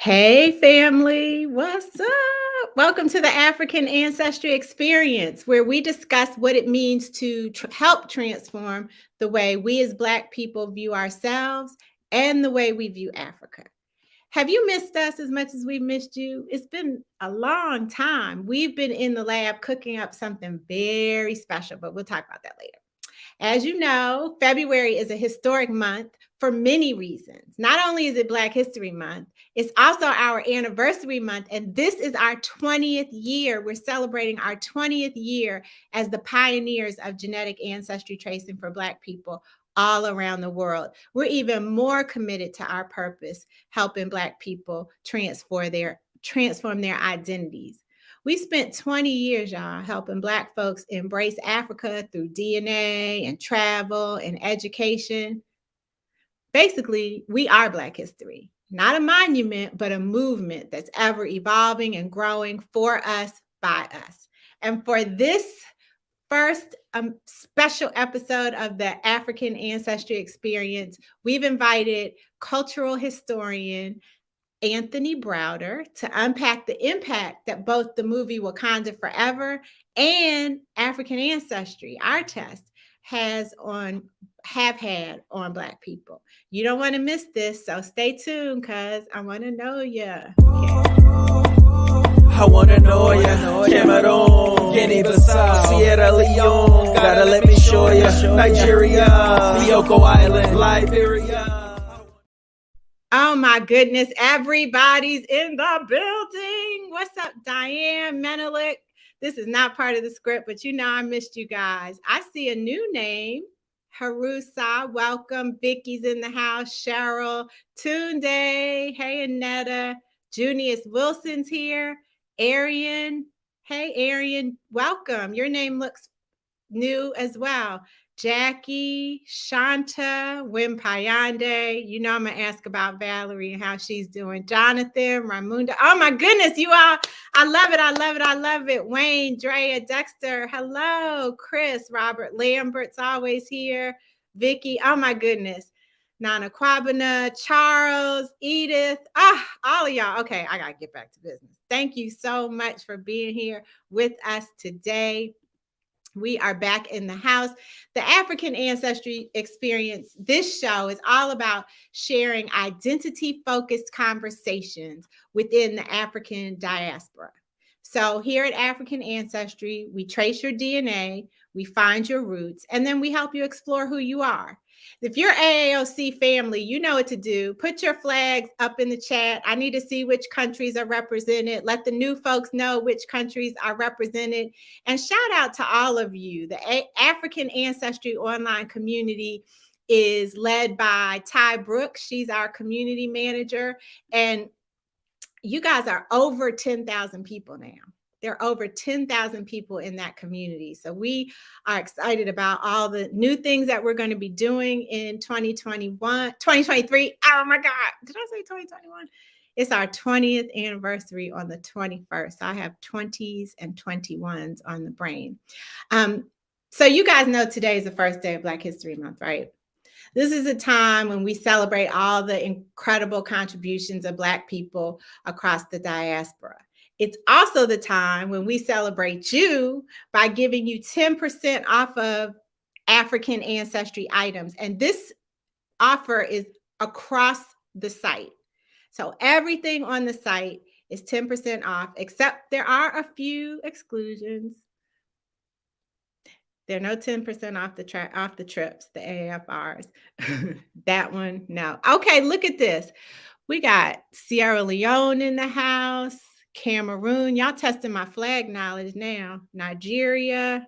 Hey, family, what's up? Welcome to the African Ancestry Experience, where we discuss what it means to help transform the way we as Black people view ourselves and the way we view Africa. Have you missed us as much as we've missed you? It's been a long time. We've been in the lab cooking up something very special, but we'll talk about that later. As you know, February is a historic month for many reasons. Not only is it Black History Month, it's also our anniversary month, and this is our 20th year. We're celebrating our 20th year as the pioneers of genetic ancestry tracing for Black people all around the world. We're even more committed to our purpose, helping Black people transform their identities. We spent 20 years, y'all, helping Black folks embrace Africa through DNA and travel and education. Basically, we are Black history, not a monument, but a movement that's ever evolving and growing for us, by us. And for this first special episode of the African Ancestry Experience, we've invited cultural historian Anthony Browder to unpack the impact that both the movie Wakanda Forever and African Ancestry, our test, have had on Black people. You don't want to miss this, so stay tuned because I want to know you. I wanna know ya, Cameroon, Guinea-Bissau, Sierra Leone, gotta let me show ya, Nigeria, Bioko Island, Liberia. Oh my goodness, everybody's in the building. What's up, Diane, Menelik? This is not part of the script, but you know I missed you guys. I see a new name, Harusa. Welcome. Vicky's in the house. Cheryl, Tunde. Hey, Annetta. Junius Wilson's here. Arian. Hey, Arian. Welcome. Your name looks new as well. Jackie, Shanta, Wimpayande. You know I'm going to ask about Valerie and how she's doing. Jonathan, Ramunda. Oh, my goodness, you all. I love it. I love it. I love it. Wayne, Drea, Dexter. Hello. Chris, Robert Lambert's always here. Vicky. Oh, my goodness. Nana Kwabena, Charles, Edith. All of y'all. Okay, I got to get back to business. Thank you so much for being here with us today. We are back in the house. The African Ancestry Experience, this show is all about sharing identity-focused conversations within the African diaspora. So here at African Ancestry, we trace your DNA, we find your roots, and then we help you explore who you are. If you're AAOC family, you know what to do. Put your flags up in the chat. I need to see which countries are represented. Let the new folks know which countries are represented. And shout out to all of you. The African Ancestry online community is led by Ty Brooks. She's our community manager. And you guys are over 10,000 people now. There are over 10,000 people in that community. So we are excited about all the new things that we're going to be doing in 2023. Oh my God. Did I say 2021? It's our 20th anniversary on the 21st. I have 20s and 21s on the brain. So you guys know today is the first day of Black History Month, right? This is a time when we celebrate all the incredible contributions of Black people across the diaspora. It's also the time when we celebrate you by giving you 10% off of African Ancestry items. And this offer is across the site. So everything on the site is 10% off, except there are a few exclusions. There are no 10% off the trips, the AFRs. That one, no. Okay, look at this. We got Sierra Leone in the house. Cameroon, y'all testing my flag knowledge now. Nigeria.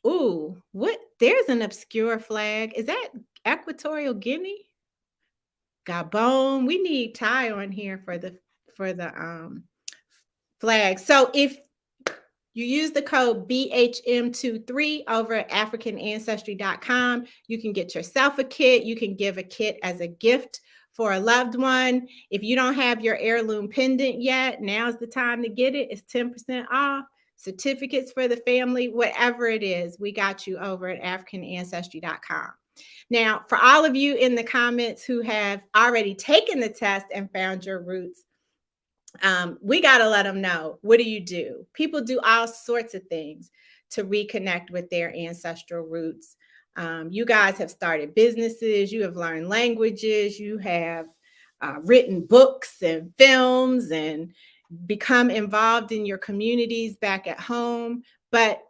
Ooh, what? There's an obscure flag. Is that Equatorial Guinea? Gabon. We need Ty on here for the flag. So if you use the code BHM23 over at AfricanAncestry.com, you can get yourself a kit. You can give a kit as a gift for a loved one. If you don't have your heirloom pendant yet, now's the time to get it. It's 10% off. Certificates for the family, whatever it is, we got you over at AfricanAncestry.com. Now, for all of you in the comments who have already taken the test and found your roots, we got to let them know. What do? People do all sorts of things to reconnect with their ancestral roots. You guys have started businesses, you have learned languages, you have written books and films and become involved in your communities back at home. But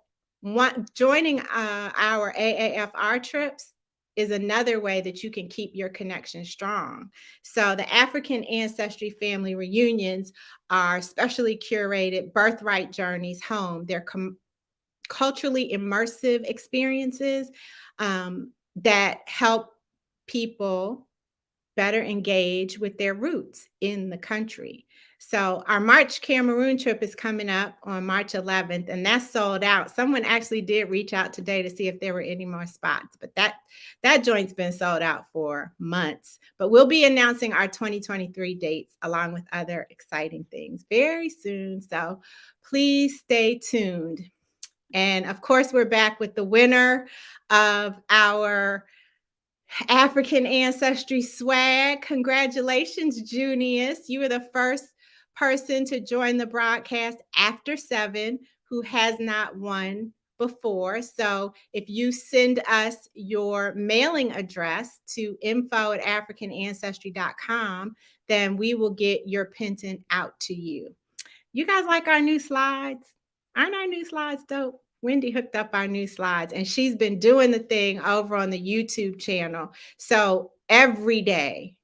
joining our AAFR trips is another way that you can keep your connection strong. So the African Ancestry family reunions are specially curated birthright journeys home. They're culturally immersive experiences that help people better engage with their roots in the country. So our March Cameroon trip is coming up on March 11th, and that's sold out. Someone actually did reach out today to see if there were any more spots, but that joint's been sold out for months. But we'll be announcing our 2023 dates along with other exciting things very soon. So please stay tuned. And of course, we're back with the winner of our African Ancestry swag. Congratulations, Junius. You were the first person to join the broadcast after 7 who has not won before. So if you send us your mailing address to info@africanancestry.com, then we will get your pendant out to you. You guys like our new slides? Aren't our new slides dope? Wendy hooked up our new slides, and she's been doing the thing over on the YouTube channel. So every day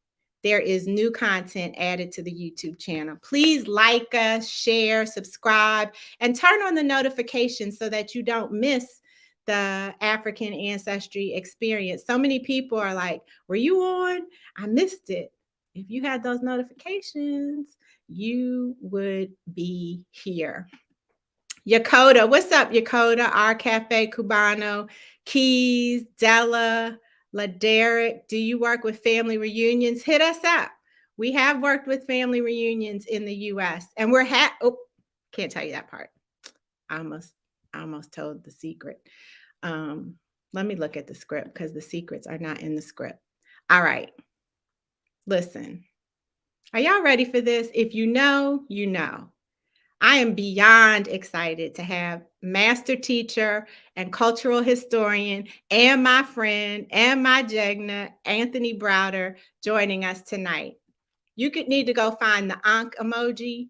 there is new content added to the YouTube channel. Please like us, share, subscribe, and turn on the notifications so that you don't miss the African Ancestry experience. So many people are like, were you on? I missed it. If you had those notifications, you would be here. Yakota, what's up, Yakota? Our Cafe Cubano, Keys, Della, LaDerrick. Do you work with family reunions? Hit us up. We have worked with family reunions in the U.S. and we're can't tell you that part. I almost told the secret. Let me look at the script because the secrets are not in the script. All right. Listen. Are y'all ready for this? If you know, you know. I am beyond excited to have master teacher and cultural historian and my friend and my Jegna, Anthony Browder, joining us tonight. You could need to go find the Ankh emoji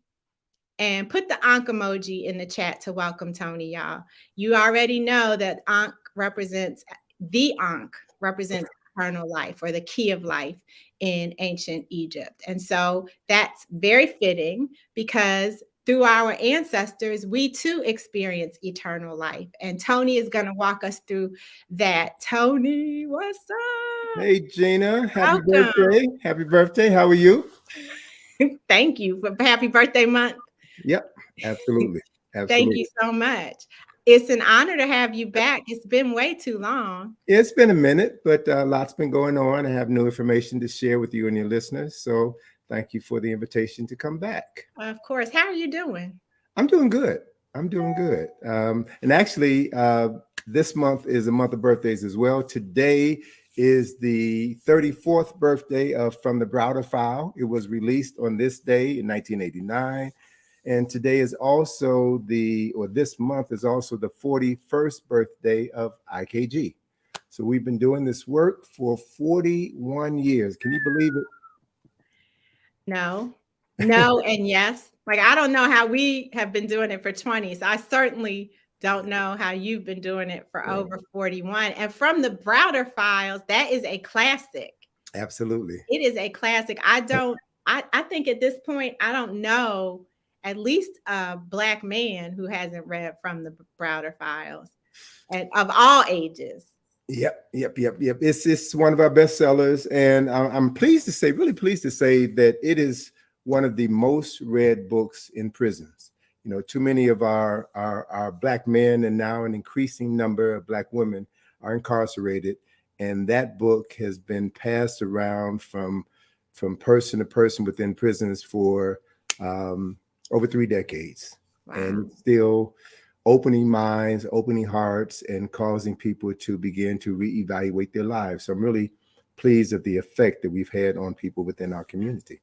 and put the Ankh emoji in the chat to welcome Tony, y'all. You already know that Ankh represents eternal life or the key of life in ancient Egypt. And so that's very fitting because through our ancestors, we too experience eternal life. And Tony is going to walk us through that. Tony, what's up? Hey, Gina. Happy birthday. Happy birthday. How are you? Thank you for happy birthday month. Yep, absolutely. Thank you so much. It's an honor to have you back. It's been way too long. It's been a minute, but lots been going on. I have new information to share with you and your listeners. So thank you for the invitation to come back. Of course. How are you doing? I'm doing good. And actually, this month is a month of birthdays as well. Today is the 34th birthday of From the Browder File. It was released on this day in 1989. And today is also this month is also the 41st birthday of IKG. So we've been doing this work for 41 years. Can you believe it? No, and yes. Like, I don't know how we have been doing it for 20. So I certainly don't know how you've been doing it for over 41. And From the Browder Files, that is a classic. Absolutely. It is a classic. I think at this point, I don't know at least a Black man who hasn't read From the Browder Files, and of all ages. Yep. It's one of our bestsellers, and I'm really pleased to say that it is one of the most read books in prisons. You know, too many of our Black men and now an increasing number of Black women are incarcerated, and that book has been passed around from person to person within prisons for over 3 decades. Wow. And it's still opening minds, opening hearts, and causing people to begin to reevaluate their lives. So I'm really pleased at the effect that we've had on people within our community.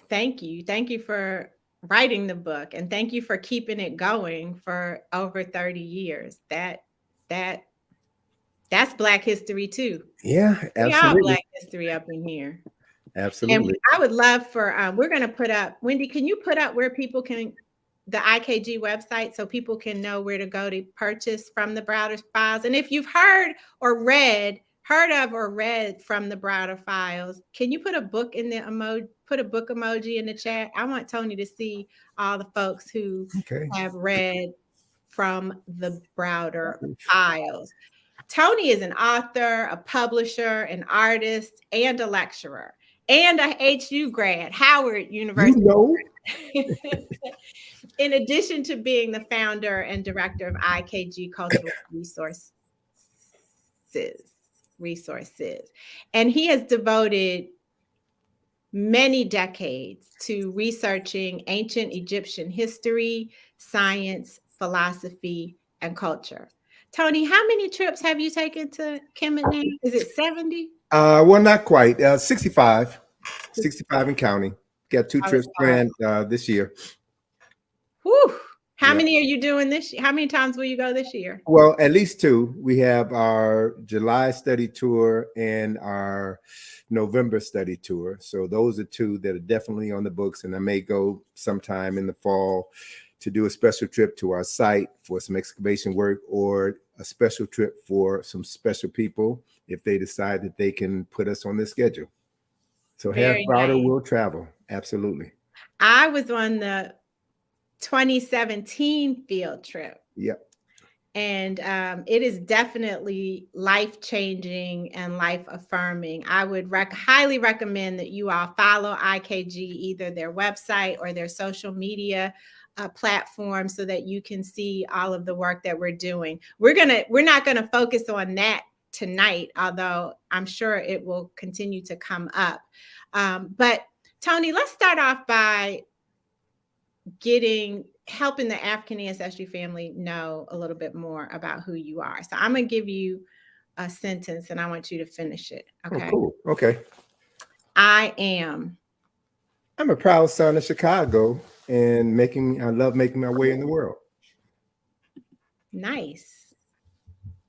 Thank you. Thank you for writing the book, and thank you for keeping it going for over 30 years. That's Black history too. Yeah, We all absolutely. Black history up in here. And Absolutely. I would love for we're going to put up, Wendy, can you put up where people can, the IKG website, so people can know where to go to purchase from the Browder Files? And if you've heard of or read from the Browder Files, can you put a book in the emoji, put a book emoji in the chat? I want Tony to see all the folks who have read from the Browder Files. Tony is an author, a publisher, an artist, and a lecturer, and a HU grad, Howard University. In addition to being the founder and director of IKG Cultural Resources. And he has devoted many decades to researching ancient Egyptian history, science, philosophy, and culture. Tony, how many trips have you taken to Kemet now? Is it 70? Well, not quite. 65 and counting. Got 2 trips planned this year. Whew. How many are you doing this year? How many times will you go this year? Well, at least 2. We have our July study tour and our November study tour. So those are 2 that are definitely on the books. And I may go sometime in the fall to do a special trip to our site for some excavation work, or a special trip for some special people if they decide that they can put us on their schedule. So half Browder will travel. Absolutely. I was on the 2017 field trip. Yep. And it is definitely life-changing and life-affirming. I would highly recommend that you all follow IKG, either their website or their social media platform, so that you can see all of the work that we're doing. We're not gonna focus on that tonight, although I'm sure it will continue to come up. But Tony, let's start off by helping the African Ancestry family know a little bit more about who you are. So I'm gonna give you a sentence and I want you to finish it. Okay. Oh, cool. Okay. I'm a proud son of Chicago, and I love making my way in the world. Nice.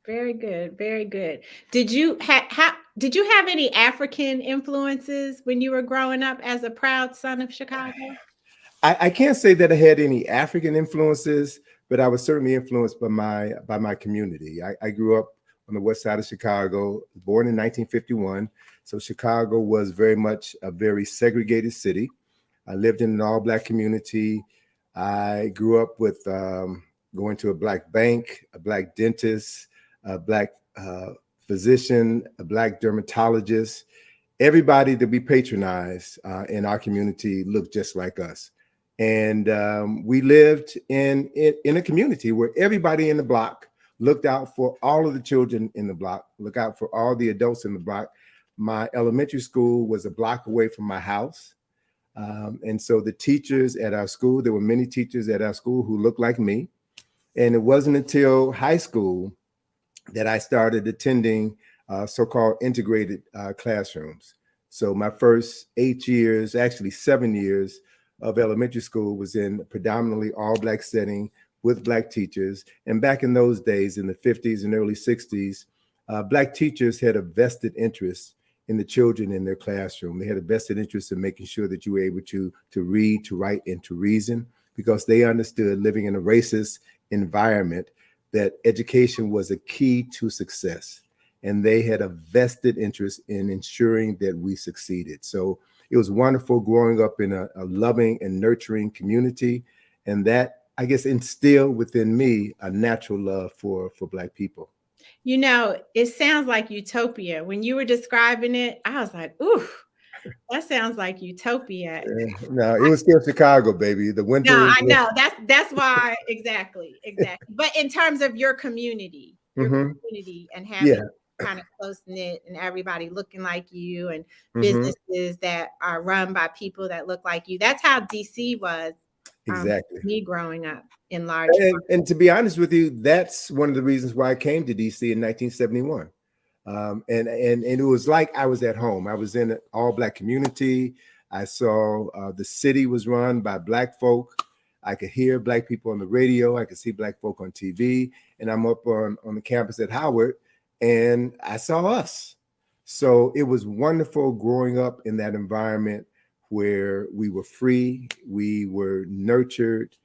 Very good. Very good. Did you have any African influences when you were growing up as a proud son of Chicago? I can't say that I had any African influences, but I was certainly influenced by my community. I grew up on the west side of Chicago, born in 1951. So Chicago was very much a very segregated city. I lived in an all-Black community. I grew up with going to a Black bank, a Black dentist, a Black physician, a Black dermatologist. Everybody that we patronized in our community looked just like us. And we lived in a community where everybody in the block looked out for all of the children in the block, looked out for all the adults in the block. My elementary school was a block away from my house. And so the teachers at our school, there were many teachers at our school who looked like me. And it wasn't until high school that I started attending so-called integrated classrooms. So my first 8 years, actually 7 years of elementary school, was in a predominantly all Black setting with Black teachers. And back in those days, in the 50s and early 60s, Black teachers had a vested interest in the children in their classroom. They had a vested interest in making sure that you were able to read, to write, and to reason, because they understood, living in a racist environment, that education was a key to success. And they had a vested interest in ensuring that we succeeded. So it was wonderful growing up in a loving and nurturing community. And that, I guess, instilled within me a natural love for Black people. You know, it sounds like utopia. When you were describing it, I was like, ooh, that sounds like utopia. No, it was still Chicago, baby. The winter. No, I know. That's why. Exactly. But in terms of your community, community and having kind of close knit and everybody looking like you, and businesses that are run by people that look like you. That's how DC was Exactly. Me growing up in large part. And to be honest with you, that's one of the reasons why I came to DC in 1971. And it was like I was at home. I was in an all-Black community. I saw the city was run by Black folk. I could hear Black people on the radio. I could see Black folk on TV. And I'm up on the campus at Howard, and I saw us. So it was wonderful growing up in that environment where we were free, we were nurtured,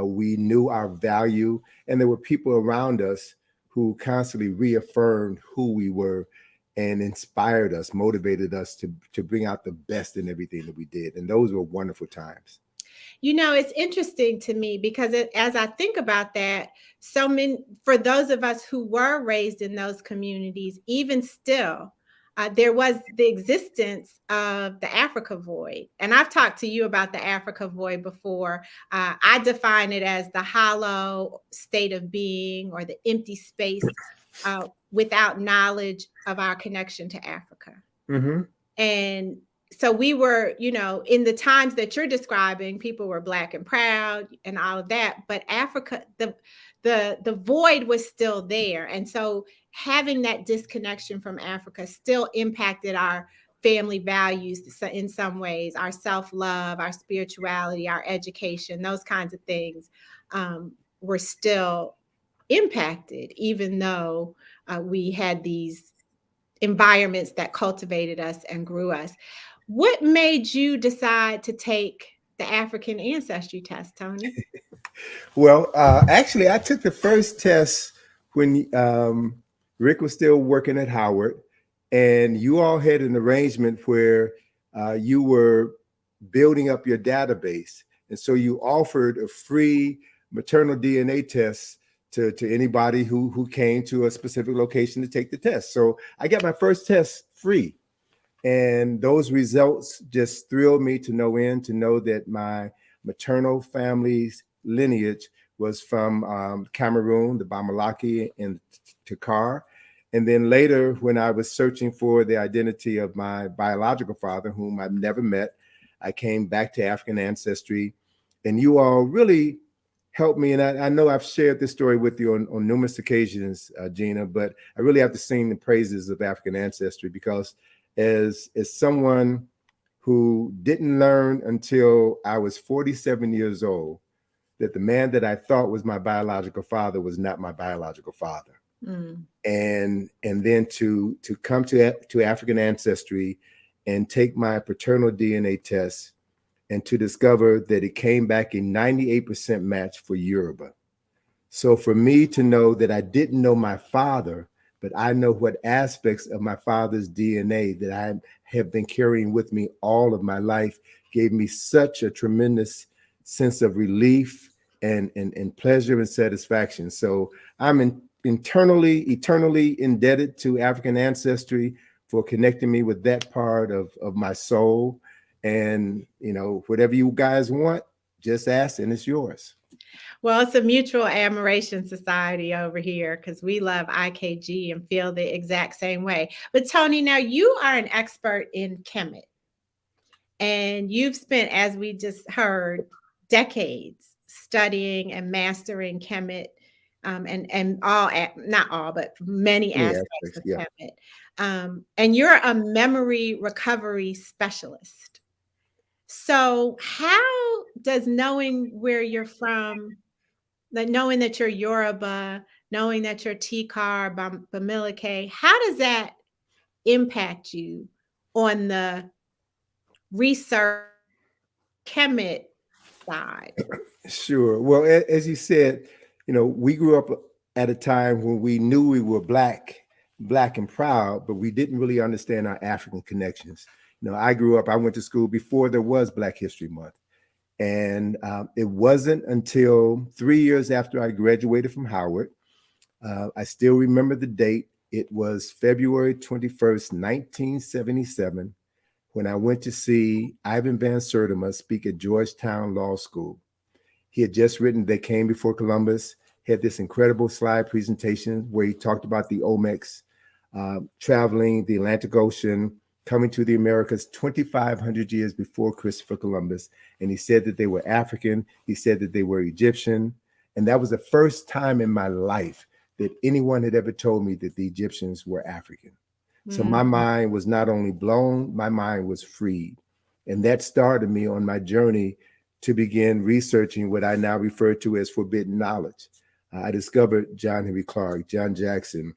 we knew our value, and there were people around us who constantly reaffirmed who we were and inspired us, motivated us to bring out the best in everything that we did. And those were wonderful times. You know, it's interesting to me because as I think about that, for those of us who were raised in those communities, even still, there was the existence of the Africa void. And I've talked to you about the Africa void before. I define it as the hollow state of being or the empty space without knowledge of our connection to Africa. Mm-hmm. And so we were, you know, in the times that you're describing, people were Black and proud and all of that. But Africa, the void was still there. And so having that disconnection from Africa still impacted our family values in some ways, our self-love, our spirituality, our education, those kinds of things were still impacted, even though we had these environments that cultivated us and grew us. What made you decide to take the African Ancestry test, Tony? Well, actually, I took the first test when Rick was still working at Howard, and you all had an arrangement where you were building up your database. And so you offered a free maternal DNA test to anybody who came to a specific location to take the test. So I got my first test free. And those results just thrilled me to no end, to know that my maternal family's lineage was from Cameroon, the Bamalaki and Takar. And then later, when I was searching for the identity of my biological father, whom I've never met, I came back to African Ancestry. And you all really helped me. And I know I've shared this story with you on numerous occasions, Gina, but I really have to sing the praises of African Ancestry because as someone who didn't learn until I was 47 years old that the man that I thought was my biological father was not my biological father. Mm. And then to come to African Ancestry and take my paternal DNA test and to discover that it came back a 98% match for Yoruba. So for me to know that I didn't know my father, but I know what aspects of my father's DNA that I have been carrying with me all of my life gave me such a tremendous sense of relief and pleasure and satisfaction. So I'm eternally indebted to African Ancestry for connecting me with that part of my soul. And, you know, whatever you guys want, just ask and it's yours. Well, it's a mutual admiration society over here because we love IKG and feel the exact same way. But Tony, now you are an expert in Kemet. And you've spent, as we just heard, decades studying and mastering Kemet and all, not all, but many aspects of Kemet. And you're a memory recovery specialist. So how does knowing where you're from, like knowing that you're Yoruba, knowing that you're Tikar, Bamileke, how does that impact you on the research Kemet side? Sure. Well, as you said, you know, we grew up at a time when we knew we were black and proud, but we didn't really understand our African connections. You know, I went to school before there was Black History Month. And it wasn't until 3 years after I graduated from Howard, I still remember the date. It was February 21st, 1977, when I went to see Ivan Van Sertima speak at Georgetown Law School. He had just written They Came Before Columbus, had this incredible slide presentation where he talked about the Olmecs traveling the Atlantic Ocean coming to the Americas 2,500 years before Christopher Columbus. And he said that they were African. He said that they were Egyptian. And that was the first time in my life that anyone had ever told me that the Egyptians were African. So my mind was not only blown, my mind was freed. And that started me on my journey to begin researching what I now refer to as forbidden knowledge. I discovered John Henry Clarke, John Jackson,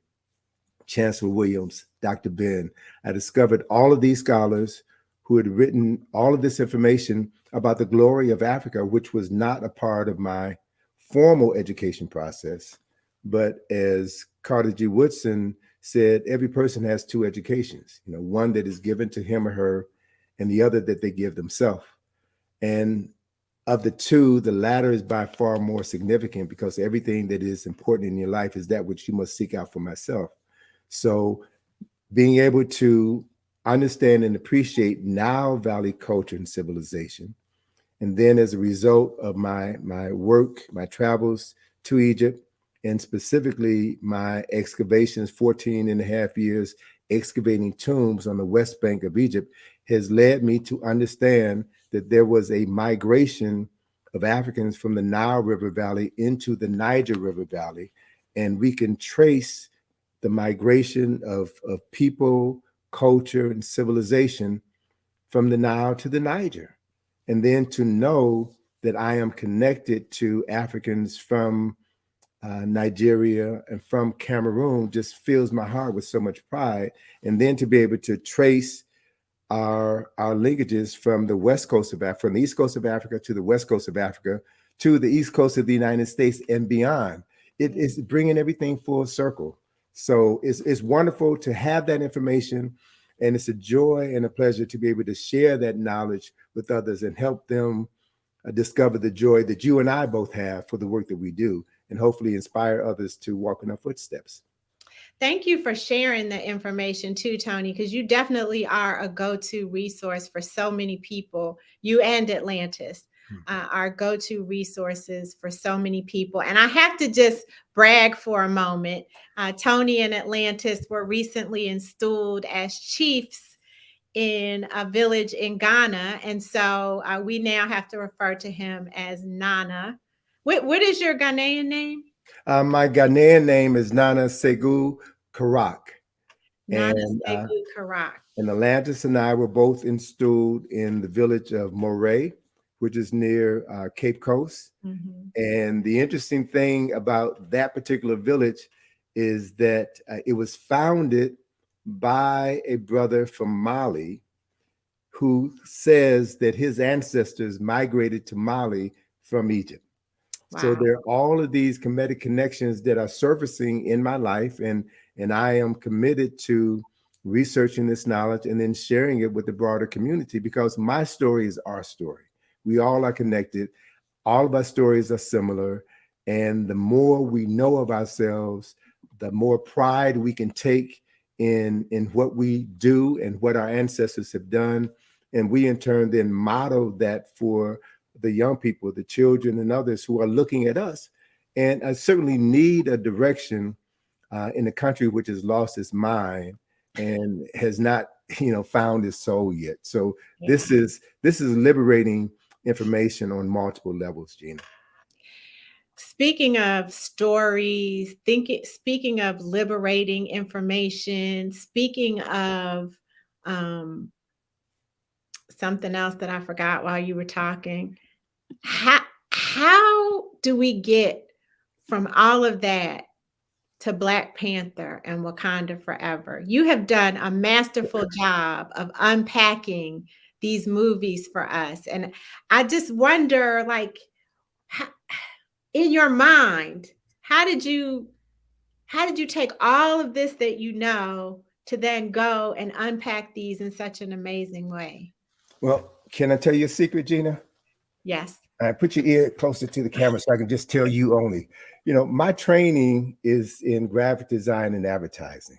Chancellor Williams, Dr. Ben. I discovered all of these scholars who had written all of this information about the glory of Africa, which was not a part of my formal education process. But as Carter G. Woodson said, every person has two educations, one that is given to him or her and the other that they give themselves. And of the two, the latter is by far more significant because everything that is important in your life is that which you must seek out for myself. So being able to understand and appreciate Nile Valley culture and civilization, and then as a result of my work, my travels to Egypt, and specifically my excavations, 14 and a half years excavating tombs on the west bank of Egypt, has led me to understand that there was a migration of Africans from the Nile River Valley into the Niger River Valley. And we can trace the migration of people, culture, and civilization from the Nile to the Niger. And then to know that I am connected to Africans from Nigeria and from Cameroon just fills my heart with so much pride. And then to be able to trace our linkages from the west coast of Africa, from the east coast of Africa to the west coast of Africa, to the east coast of the United States and beyond. It is bringing everything full circle. So it's wonderful to have that information, and it's a joy and a pleasure to be able to share that knowledge with others and help them discover the joy that you and I both have for the work that we do, and hopefully inspire others to walk in our footsteps. Thank you for sharing the information too, Tony, because you definitely are a go-to resource for so many people. You and Atlantis are go-to resources for so many people. And I have to just brag for a moment. Tony and Atlantis were recently installed as chiefs in a village in Ghana. And so we now have to refer to him as Nana. What is your Ghanaian name? My Ghanaian name is Nana Karakh. Nana Karakh. And Atlantis and I were both installed in the village of Moray, which is near Cape Coast. Mm-hmm. And the interesting thing about that particular village is that it was founded by a brother from Mali who says that his ancestors migrated to Mali from Egypt. Wow. So there are all of these comedic connections that are surfacing in my life, and I am committed to researching this knowledge and then sharing it with the broader community, because my story is our story. We all are connected. All of our stories are similar. And the more we know of ourselves, the more pride we can take in what we do and what our ancestors have done. And we in turn then model that for the young people, the children and others who are looking at us. And I certainly need a direction in a country which has lost its mind and has not, found its soul yet. So yeah. This is liberating information on multiple levels, Gina. Speaking of stories, speaking of liberating information, speaking of something else that I forgot while you were talking, how do we get from all of that to Black Panther and Wakanda Forever? You have done a masterful job of unpacking these movies for us. And I just wonder, like, in your mind, how did you take all of this that you know to then go and unpack these in such an amazing way? Well, can I tell you a secret, Gina? Yes. Put your ear closer to the camera so I can just tell you only. My training is in graphic design and advertising.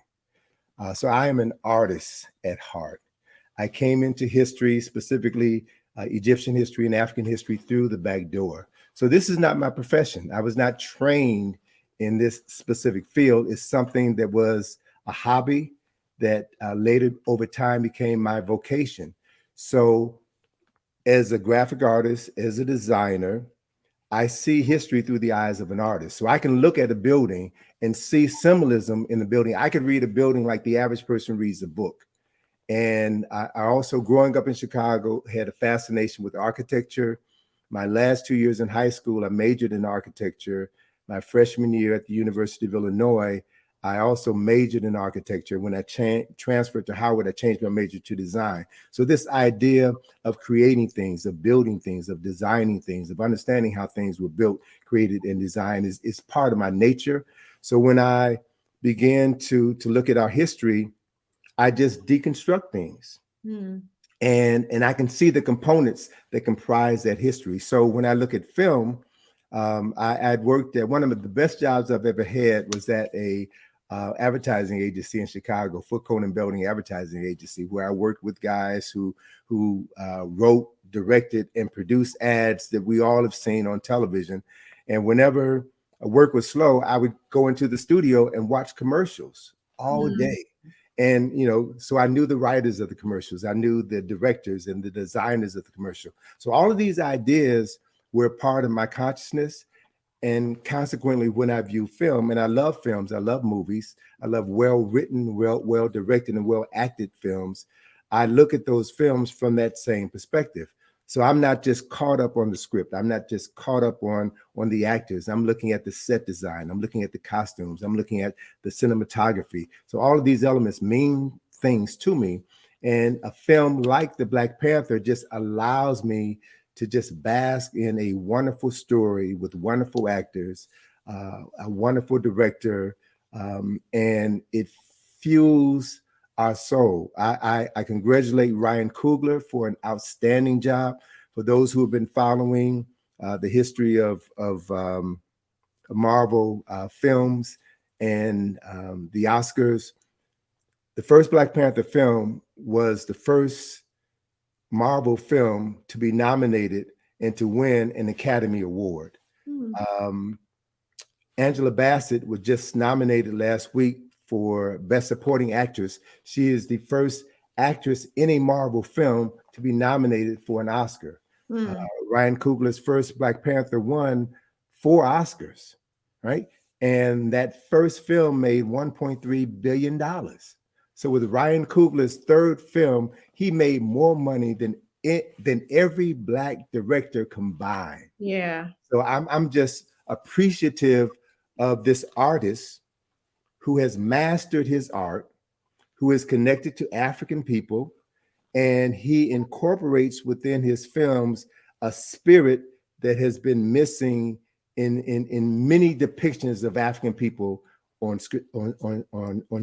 So I am an artist at heart. I came into history, specifically Egyptian history and African history, through the back door. So this is not my profession. I was not trained in this specific field. It's something that was a hobby that later over time became my vocation. So as a graphic artist, as a designer, I see history through the eyes of an artist. So I can look at a building and see symbolism in the building. I could read a building like the average person reads a book. And I also, growing up in Chicago, had a fascination with architecture. My last 2 years in high school, I majored in architecture. My freshman year at the University of Illinois, I also majored in architecture. When I transferred to Howard, I changed my major to design. So this idea of creating things, of building things, of designing things, of understanding how things were built, created, and designed is part of my nature. So when I began to look at our history, I just deconstruct things. And I can see the components that comprise that history. So when I look at film, I'd worked at one of the best jobs I've ever had was at a advertising agency in Chicago, Foot Cone and Belding Advertising Agency, where I worked with guys who wrote, directed, and produced ads that we all have seen on television. And whenever work was slow, I would go into the studio and watch commercials all day. And, so I knew the writers of the commercials. I knew the directors and the designers of the commercial. So all of these ideas were part of my consciousness. And consequently, when I view film, and I love films, I love movies, I love well-written, well-directed, and well-acted films, I look at those films from that same perspective. So I'm not just caught up on the script. I'm not just caught up on the actors. I'm looking at the set design. I'm looking at the costumes. I'm looking at the cinematography. So all of these elements mean things to me. And a film like the Black Panther just allows me to just bask in a wonderful story with wonderful actors, a wonderful director, and it fuels our soul. I congratulate Ryan Coogler for an outstanding job. For those who have been following the history of Marvel films and the Oscars, the first Black Panther film was the first Marvel film to be nominated and to win an Academy Award. Angela Bassett was just nominated last week for Best Supporting Actress. She is the first actress in a Marvel film to be nominated for an Oscar. Ryan Coogler's first Black Panther won 4 Oscars, right? And that first film made $1.3 billion. So with Ryan Coogler's third film, he made more money than every Black director combined. Yeah. So I'm just appreciative of this artist who has mastered his art, who is connected to African people, and he incorporates within his films a spirit that has been missing in many depictions of African people on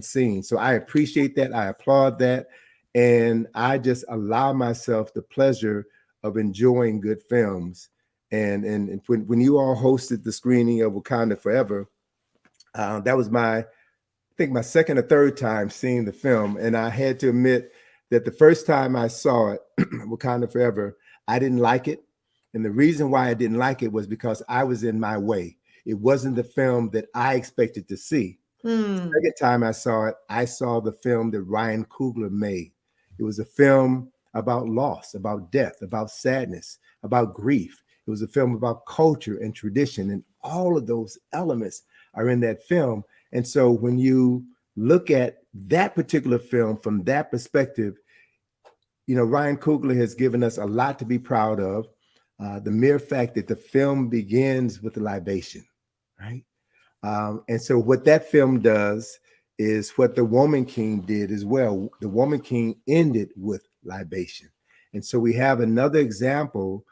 scene. So I appreciate that. I applaud that. And I just allow myself the pleasure of enjoying good films. And when you all hosted the screening of Wakanda Forever, that was my second or third time seeing the film. And I had to admit that the first time I saw it, Wakanda Forever, I didn't like it. And the reason why I didn't like it was because I was in my way. It wasn't the film that I expected to see. The second time I saw the film that Ryan Coogler made. It was a film about loss, about death, about sadness, about grief. It was a film about culture and tradition, and all of those elements are in that film. And so when you look at that particular film from that perspective, Ryan Coogler has given us a lot to be proud of. The mere fact that the film begins with a libation, right? And so what that film does is what The Woman King did as well. The Woman King ended with libation. And so we have another example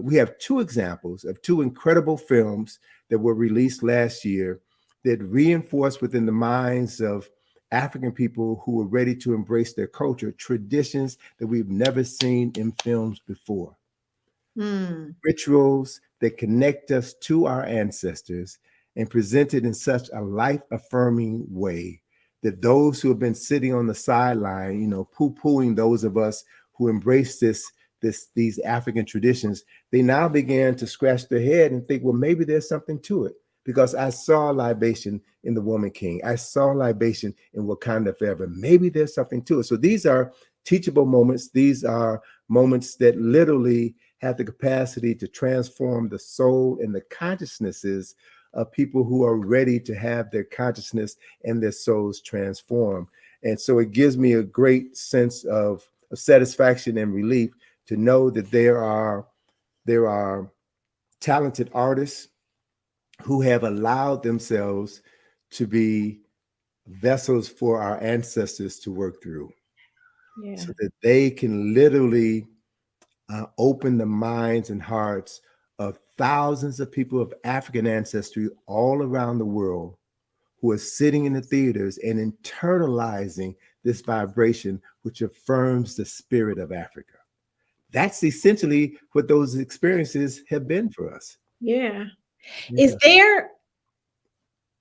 we have 2 examples of 2 incredible films that were released last year that reinforce within the minds of African people who are ready to embrace their culture, traditions that we've never seen in films before. Rituals that connect us to our ancestors and presented in such a life-affirming way that those who have been sitting on the sideline, poo-pooing those of us who embrace these African traditions, they now began to scratch their head and think, well, maybe there's something to it. because I saw libation in the Woman King. I saw libation in Wakanda Forever. Maybe there's something to it. So these are teachable moments. These are moments that literally have the capacity to transform the soul and the consciousnesses of people who are ready to have their consciousness and their souls transformed. And so it gives me a great sense of satisfaction and relief to know that there are talented artists who have allowed themselves to be vessels for our ancestors to work through, so that they can literally open the minds and hearts of thousands of people of African ancestry all around the world who are sitting in the theaters and internalizing this vibration, which affirms the spirit of Africa. That's essentially what those experiences have been for us. Yeah. Yeah.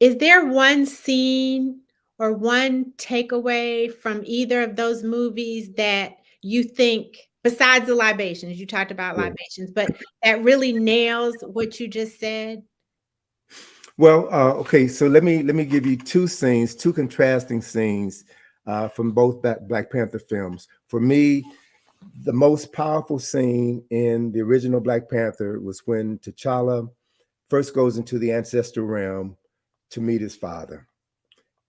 Is there one scene or one takeaway from either of those movies that you think, besides the libations, you talked about Yeah. libations, but that really nails what you just said? Well, okay, so let me give you two scenes, two contrasting scenes from both Black Panther films. For me, the most powerful scene in the original Black Panther was when T'Challa first goes into the ancestral realm to meet his father.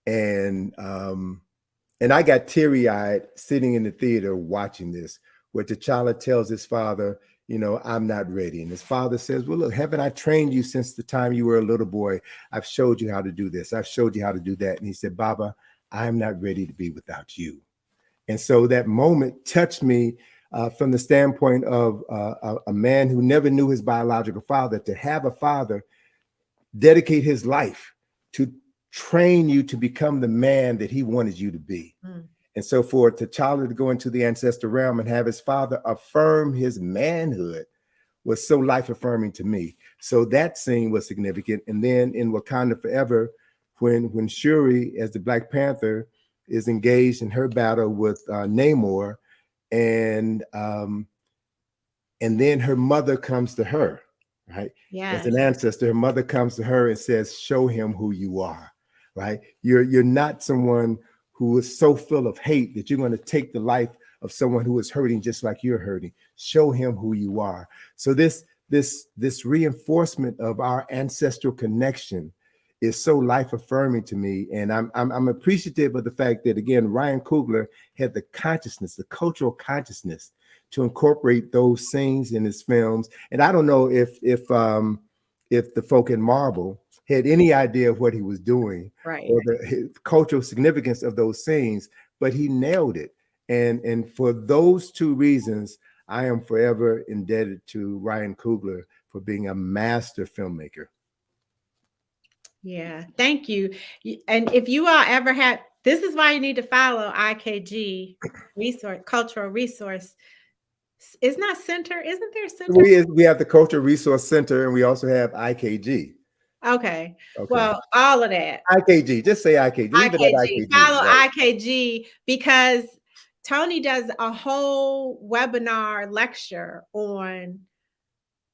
And I got teary-eyed sitting in the theater watching this, where T'Challa tells his father, you know, I'm not ready. And his father says, well, look, haven't I trained you since the time you were a little boy? I've showed you how to do this. I've showed you how to do that. And he said, Baba, I'm not ready to be without you. And so that moment touched me from the standpoint of a man who never knew his biological father, to have a father dedicate his life to train you to become the man that he wanted you to be. Mm. And so for T'Challa to go into the ancestral realm and have his father affirm his manhood was so life-affirming to me. So that scene was significant. And then in Wakanda Forever, when Shuri, as the Black Panther, is engaged in her battle with Namor, and then her mother comes to her, right? Yes. As an ancestor, her mother comes to her and says, show him who you are, right? You're not someone who is so full of hate that you're going to take the life of someone who is hurting just like you're hurting. Show him who you are. So this reinforcement of our ancestral connection is so life-affirming to me. And I'm appreciative of the fact that, again, Ryan Coogler had the consciousness, the cultural consciousness, to incorporate those scenes in his films. And I don't know if the folk in Marvel had any idea of what he was doing, right, or the cultural significance of those scenes, but he nailed it. And for those two reasons, I am forever indebted to Ryan Coogler for being a master filmmaker. Yeah, thank you. And if you all ever had, this is why you need to follow IKG Resource, Cultural Resource. It's not center, isn't there a center? We have the Cultural Resource Center, and we also have IKG. Okay. Well, all of that. IKG, just say IKG. Leave it at IKG. Follow IKG, because Tony does a whole webinar lecture on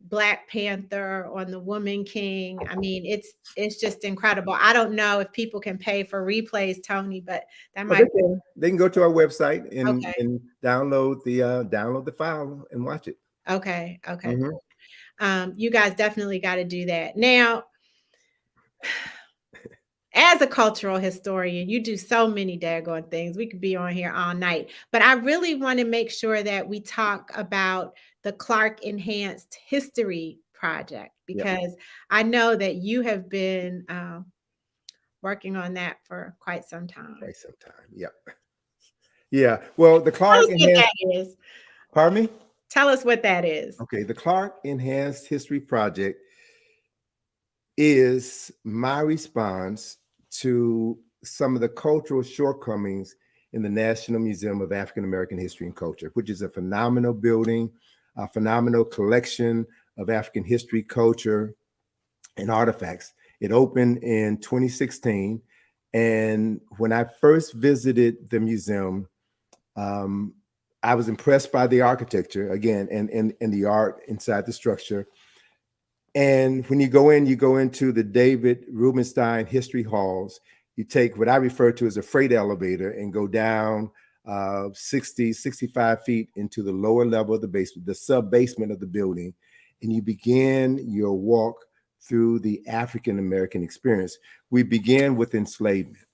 Black Panther, on the Woman King. I mean, it's just incredible. I don't know if people can pay for replays, Tony, but that might they can go to our website and download the file and watch it. Okay. Cool. You guys definitely got to do that. Now, as a cultural historian, you do so many daggone things. We could be on here all night, but I really want to make sure that we talk about the Clarke Enhanced History Project, because I know that you have been working on that for quite some time. Yep. Yeah. Well, the Clarke Enhanced. Pardon me? Tell us what that is. Okay. The Clarke Enhanced History Project is my response to some of the cultural shortcomings in the National Museum of African American History and Culture, which is a phenomenal building, a phenomenal collection of African history, culture, and artifacts. It opened in 2016. And when I first visited the museum, I was impressed by the architecture, again, and the art inside the structure. And when you go into the David Rubenstein History Halls. You take what I refer to as a freight elevator and go down 60, 65 feet into the lower level of the basement, the sub-basement of the building. And you begin your walk through the African American experience. We began with enslavement.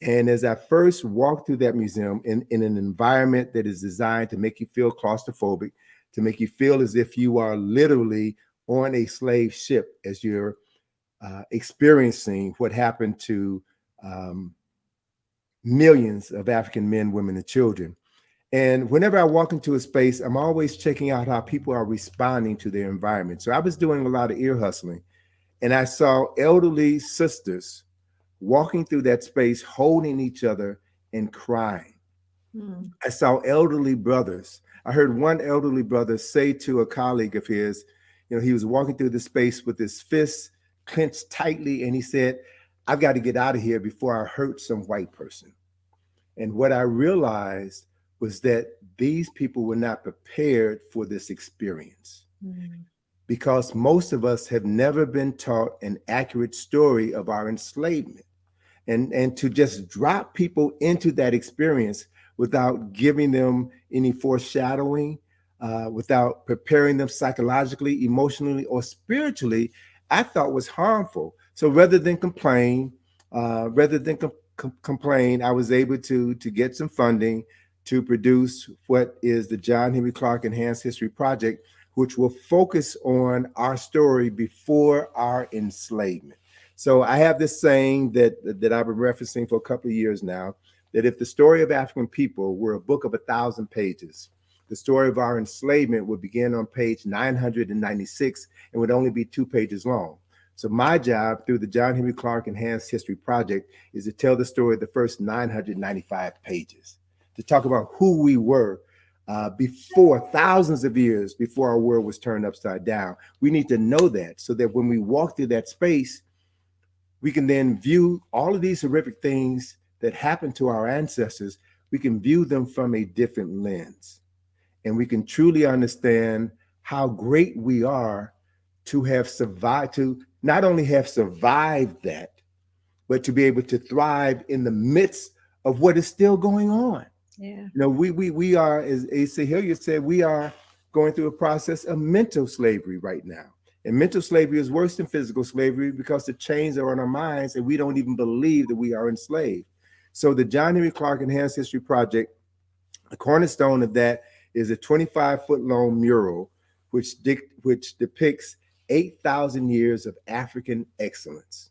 And as I first walked through that museum in an environment that is designed to make you feel claustrophobic, to make you feel as if you are literally on a slave ship as you're experiencing what happened to millions of African men, women, and children. And whenever I walk into a space, I'm always checking out how people are responding to their environment. So I was doing a lot of ear hustling, and I saw elderly sisters walking through that space, holding each other and crying. I saw elderly brothers. I heard one elderly brother say to a colleague of his, he was walking through the space with his fists clenched tightly, and he said, "I've got to get out of here before I hurt some white person." And what I realized was that these people were not prepared for this experience because most of us have never been taught an accurate story of our enslavement. And to just drop people into that experience without giving them any foreshadowing, without preparing them psychologically, emotionally, or spiritually, I thought was harmful. So rather than complain, I was able to get some funding to produce what is the John Henry Clarke Enhanced History Project, which will focus on our story before our enslavement. So I have this saying that I've been referencing for a couple of years now, that if the story of African people were a book of 1,000 pages, the story of our enslavement would begin on page 996 and would only be 2 pages long. So my job through the John Henry Clarke Enhanced History Project is to tell the story of the first 995 pages, to talk about who we were before, thousands of years before our world was turned upside down. We need to know that so that when we walk through that space, we can then view all of these horrific things that happened to our ancestors. We can view them from a different lens, and we can truly understand how great we are to have survived, to not only have survived that, but to be able to thrive in the midst of what is still going on. Yeah. We are, as Asa Hilliard said, we are going through a process of mental slavery right now. And mental slavery is worse than physical slavery because the chains are on our minds and we don't even believe that we are enslaved. So the John Henry Clarke Enhanced History Project, the cornerstone of that is a 25-foot long mural, which depicts 8,000 years of African excellence.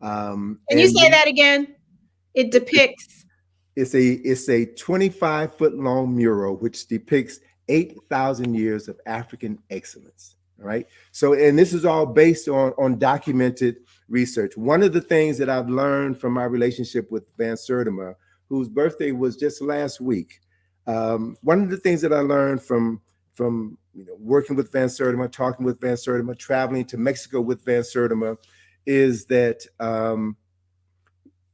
Can you say that again? It depicts. It's a 25-foot long mural, which depicts 8,000 years of African excellence. All right. So, and this is all based on documented research. One of the things that I've learned from my relationship with Van Sertima, whose birthday was just last week, one of the things that I learned from working with Van Sertima, talking with Van Sertima, traveling to Mexico with Van Sertima, is that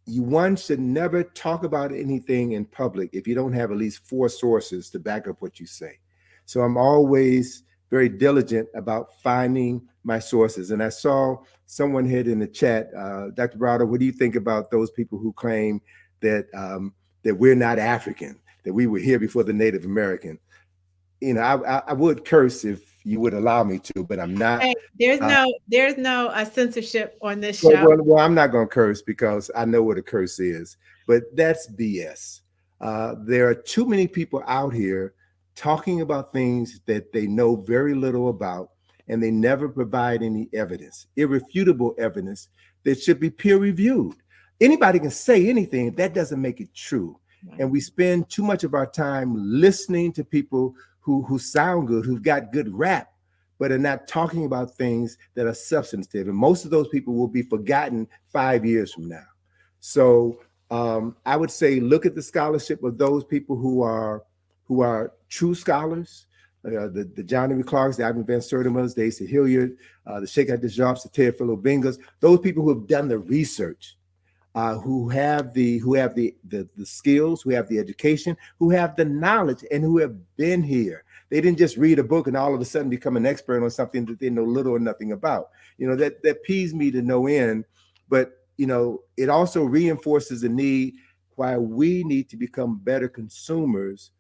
one should never talk about anything in public if you don't have at least 4 sources to back up what you say. So I'm always very diligent about finding my sources. And I saw someone hit in the chat, Dr. Browder, what do you think about those people who claim that that we're not African, that we were here before the Native American? I would curse if you would allow me to, but I'm not. Hey, there's no censorship on this show. Well, I'm not going to curse because I know what a curse is, but that's BS. There are too many people out here talking about things that they know very little about, and they never provide any evidence, irrefutable evidence that should be peer reviewed. Anybody can say anything. That doesn't make it true. Right. And we spend too much of our time listening to people who sound good, who've got good rap, but are not talking about things that are substantive. And most of those people will be forgotten 5 years from now. So I would say, look at the scholarship of those people who are true scholars, the John Henry Clarks, the Ivan Van Sertimas, the Asa Hilliard, the Sheikh Anta Diop's, the Ted Philo Bingas, those people who have done the research. who have the skills, who have the education, who have the knowledge, and who have been here. They didn't just read a book and all of a sudden become an expert on something that they know little or nothing about. You know, that peeves me to no end. But you know, it also reinforces the need why we need to become better consumers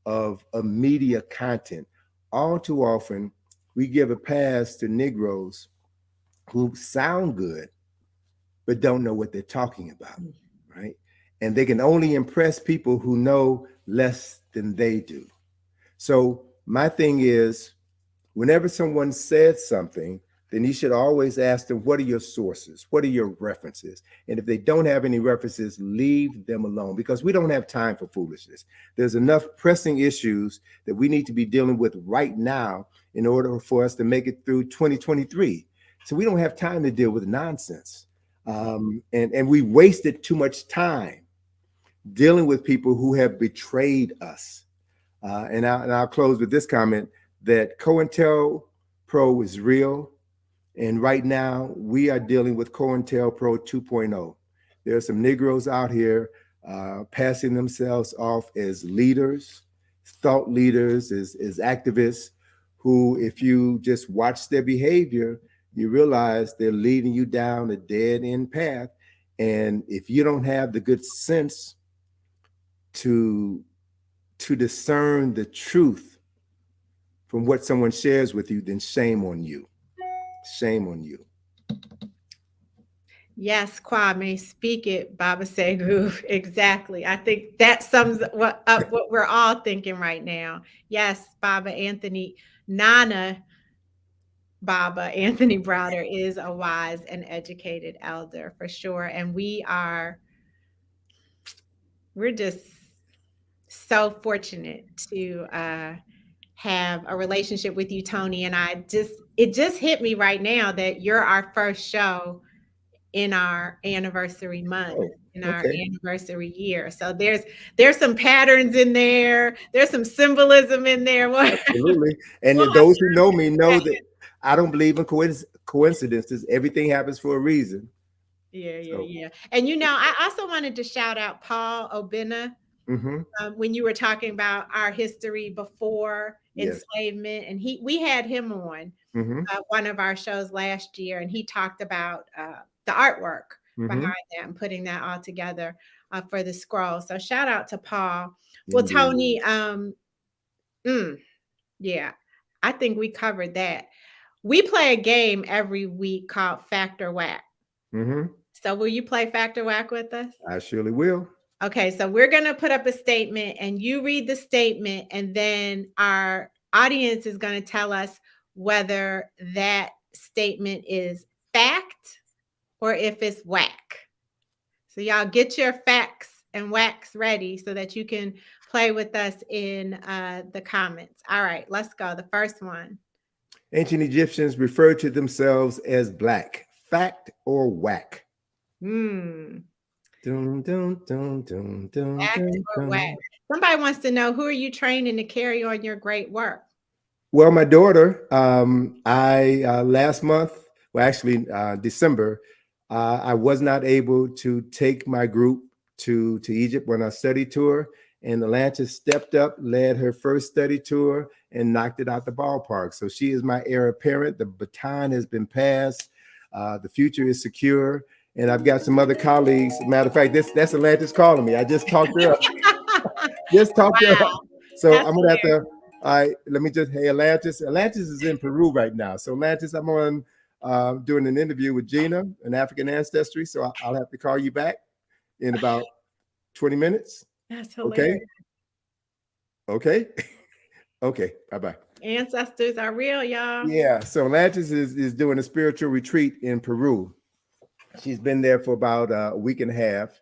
of media content. All too often, we give a pass to Negroes who sound good but don't know what they're talking about, right? And they can only impress people who know less than they do. So my thing is, whenever someone says something, then you should always ask them, what are your sources? What are your references? And if they don't have any references, leave them alone, because we don't have time for foolishness. There's enough pressing issues that we need to be dealing with right now in order for us to make it through 2023. So we don't have time to deal with nonsense. And we wasted too much time dealing with people who have betrayed us. And I'll close with this comment that COINTELPRO is real. And right now we are dealing with COINTELPRO 2.0. There are some Negroes out here passing themselves off as leaders, thought leaders, as activists, who, if you just watch their behavior, you realize they're leading you down a dead end path. And if you don't have the good sense to discern the truth from what someone shares with you, then shame on you. Shame on you. Yes, Kwame, speak it, Baba Segu. Exactly. I think that sums up what we're all thinking right now. Yes, Baba Anthony, Nana Baba Anthony Browder is a wise and educated elder for sure. And we're just so fortunate to have a relationship with you, Tony. And it just hit me right now that you're our first show in our anniversary month, our anniversary year. So there's some patterns in there. There's some symbolism in there. Absolutely. And those who know me know that I don't believe in coincidences. Everything happens for a reason. Yeah. And I also wanted to shout out Paul Obina. When you were talking about our history before enslavement, and we had him on one of our shows last year, and he talked about the artwork behind that and putting that all together for the scroll. So shout out to Paul. Well, Tony, I think we covered that. We play a game every week called Fact or Wack. So will you play Fact or Wack with us? I surely will. Okay, so we're going to put up a statement and you read the statement, and then our audience is going to tell us whether that statement is fact or if it's whack. So y'all get your facts and whacks ready so that you can play with us in the comments. All right, let's go. The first one. Ancient Egyptians referred to themselves as black. Fact or whack? Dun, dun, dun, dun, dun, fact or whack? Somebody wants to know, who are you training to carry on your great work? Well, my daughter, last month, December, I was not able to take my group to Egypt on our study tour, and Atlantis stepped up, led her first study tour, and knocked it out the ballpark. So she is my heir apparent. The baton has been passed. The future is secure. And I've got some other colleagues. Matter of fact, that's Atlantis calling me. I just talked to her. So I'm gonna have to. Let me just. Hey, Atlantis. Atlantis is in Peru right now. So Atlantis, I'm on doing an interview with Gina, an African Ancestry. So I'll have to call you back in about 20 minutes. That's hilarious. Okay. Okay. Bye-bye. Ancestors are real, y'all. Yeah. So Atlantis is doing a spiritual retreat in Peru. She's been there for about a week and a half,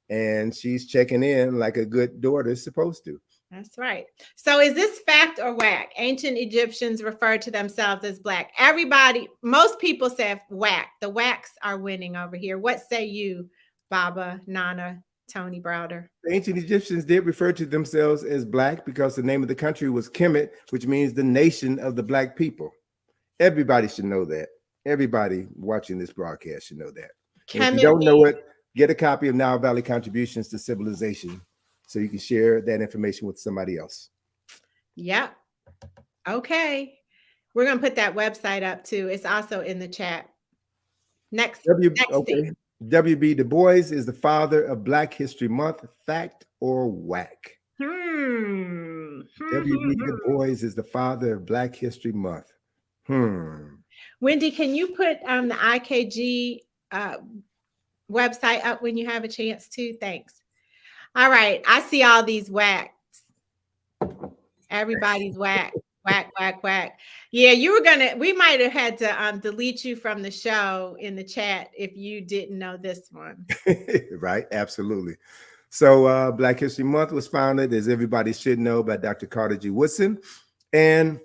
and she's checking in like a good daughter is supposed to. That's right. So is this fact or whack? Ancient Egyptians referred to themselves as black. Most people say whack. The whacks are winning over here. What say you, Baba, Nana, Tony Browder? The ancient Egyptians did refer to themselves as black because the name of the country was Kemet, which means the nation of the black people. Everybody should know that. Everybody watching this broadcast should know that. If you don't know it, get a copy of Nile Valley Contributions to Civilization so you can share that information with somebody else. Yep. Okay. We're going to put that website up too. It's also in the chat. Next thing. W.B. Du Bois is the father of Black History Month. Fact or whack? W.B. Du Bois is the father of Black History Month. Wendy, can you put the IKG website up when you have a chance to? Thanks. All right. I see all these whacks. Everybody's whack. Whack, whack, whack. Yeah, we might have had to delete you from the show in the chat if you didn't know this one. Right, absolutely. So Black History Month was founded, as everybody should know, by Dr. Carter G. Woodson. And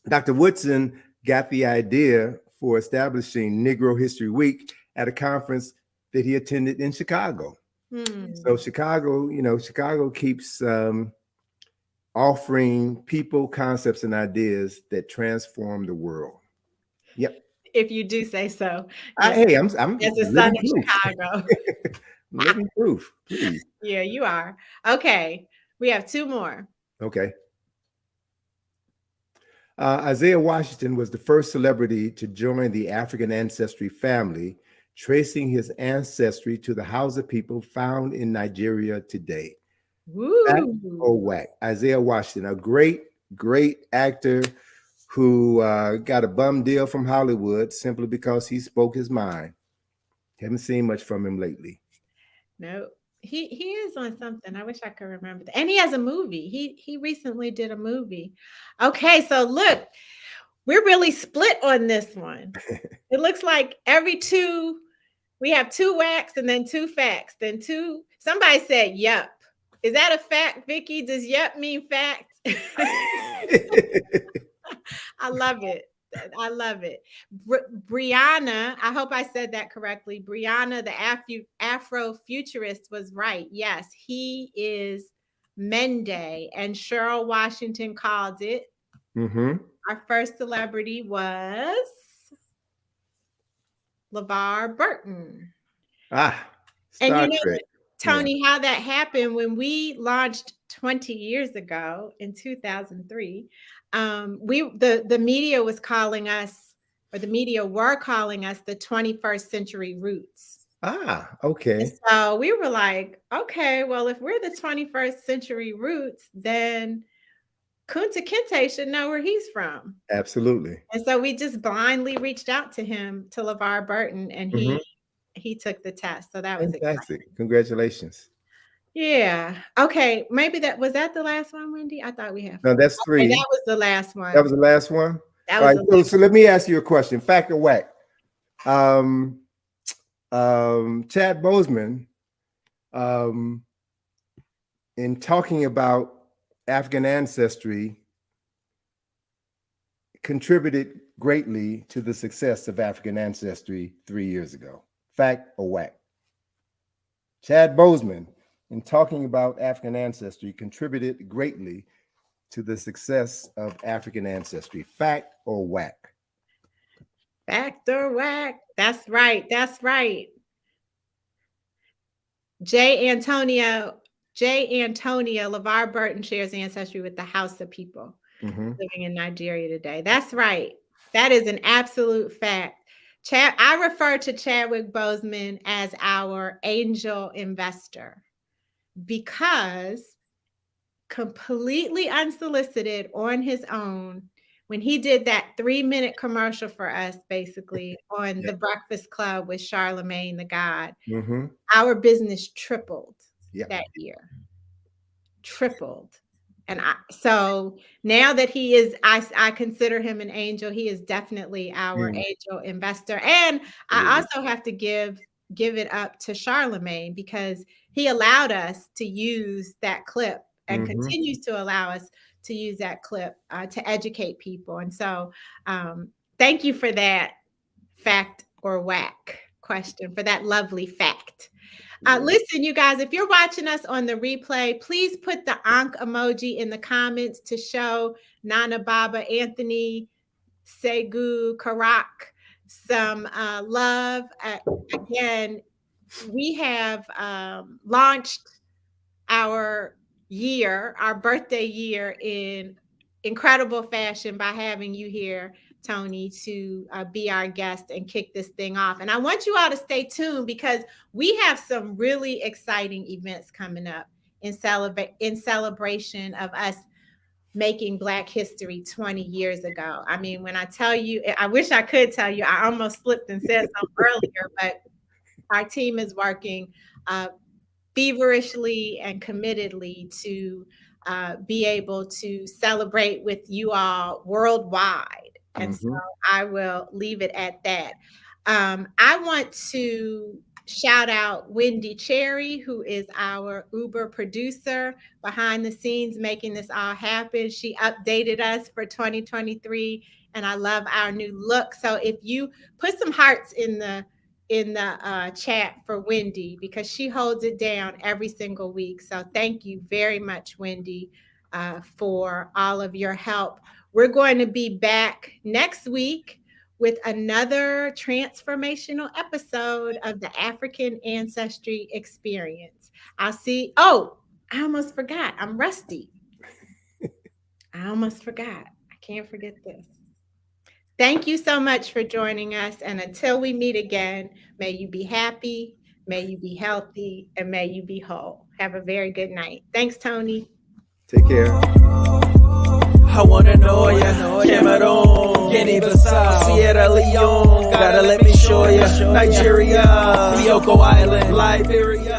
Dr. Woodson got the idea for establishing Negro History Week at a conference that he attended in Chicago. So Chicago keeps offering people, concepts, and ideas that transform the world. Yep. If you do say so. Hey, I'm as a son of Chicago. Living proof, please. Yeah, you are. Okay. We have two more. Okay. Isaiah Washington was the first celebrity to join the African Ancestry family, tracing his ancestry to the Hausa people found in Nigeria today. Fact or whack? Isaiah Washington, a great actor who got a bum deal from Hollywood simply because he spoke his mind. Haven't seen much from him lately. No, he is on something. I wish I could remember that. And he has a movie. He recently did a movie. Okay, so look, we're really split on this one. It looks like we have two whacks and then two facts. Then somebody said yep. Is that a fact, Vicky? Does yep mean fact? I love it. I love it. Brianna, I hope I said that correctly. Brianna, the Afrofuturist, was right. Yes, he is Mende, and Cheryl Washington called it. Our first celebrity was LeVar Burton. Star Trek. Tony, how that happened when we launched 20 years ago in 2003, the media was calling us, or the media were calling us, the 21st century roots. Okay. And so we were like, okay, well, if we're the 21st century roots, then Kunta Kinte should know where he's from. Absolutely. And so we just blindly reached out to him, to LeVar Burton, and he took the test. So that was fantastic. exciting. Congratulations. Yeah. Okay. Maybe was that the last one, Wendy? I thought we had. No, that's three. Okay, that was the last one. That was the last one. That was all right. So let me ask you a question. Fact or whack? Chad Boseman, in talking about African ancestry, contributed greatly to the success of African ancestry 3 years ago. Fact or whack? Chad Boseman, in talking about African ancestry, contributed greatly to the success of African ancestry. Fact or whack? Fact or whack? That's right. That's right. J. Antonia, LeVar Burton shares ancestry with the Hausa people living in Nigeria today. That's right. That is an absolute fact. I refer to Chadwick Boseman as our angel investor because completely unsolicited on his own, when he did that 3-minute commercial for us, basically on The Breakfast Club with Charlemagne the God, our business tripled that year. Tripled. And so now that he is, I consider him an angel. He is definitely our angel investor. And I also have to give it up to Charlemagne because he allowed us to use that clip and continues to allow us to use that clip to educate people. And so thank you for that fact or whack question, for that lovely fact. Listen, you guys, if you're watching us on the replay, please put the Ankh emoji in the comments to show Nana, Baba, Anthony, Segu, Karakh some love. Again, we have launched our birthday year in incredible fashion by having you here, Tony, to be our guest and kick this thing off. And I want you all to stay tuned because we have some really exciting events coming up in celebration of us making Black history 20 years ago. I mean, when I tell you, I wish I could tell you, I almost slipped and said something earlier, but our team is working feverishly and committedly to be able to celebrate with you all worldwide. And so I will leave it at that. I want to shout out Wendy Cherry, who is our Uber producer behind the scenes, making this all happen. She updated us for 2023, and I love our new look. So if you put some hearts in the chat for Wendy, because she holds it down every single week. So thank you very much, Wendy, for all of your help. We're going to be back next week with another transformational episode of the African Ancestry Experience. I almost forgot. I'm rusty. I almost forgot. I can't forget this. Thank you so much for joining us. And until we meet again, may you be happy, may you be healthy, and may you be whole. Have a very good night. Thanks, Tony. Take care. I wanna know ya, Cameroon, Guinea-Bissau, Sierra Leone, gotta let me show ya, Nigeria, Bioko Island, Liberia.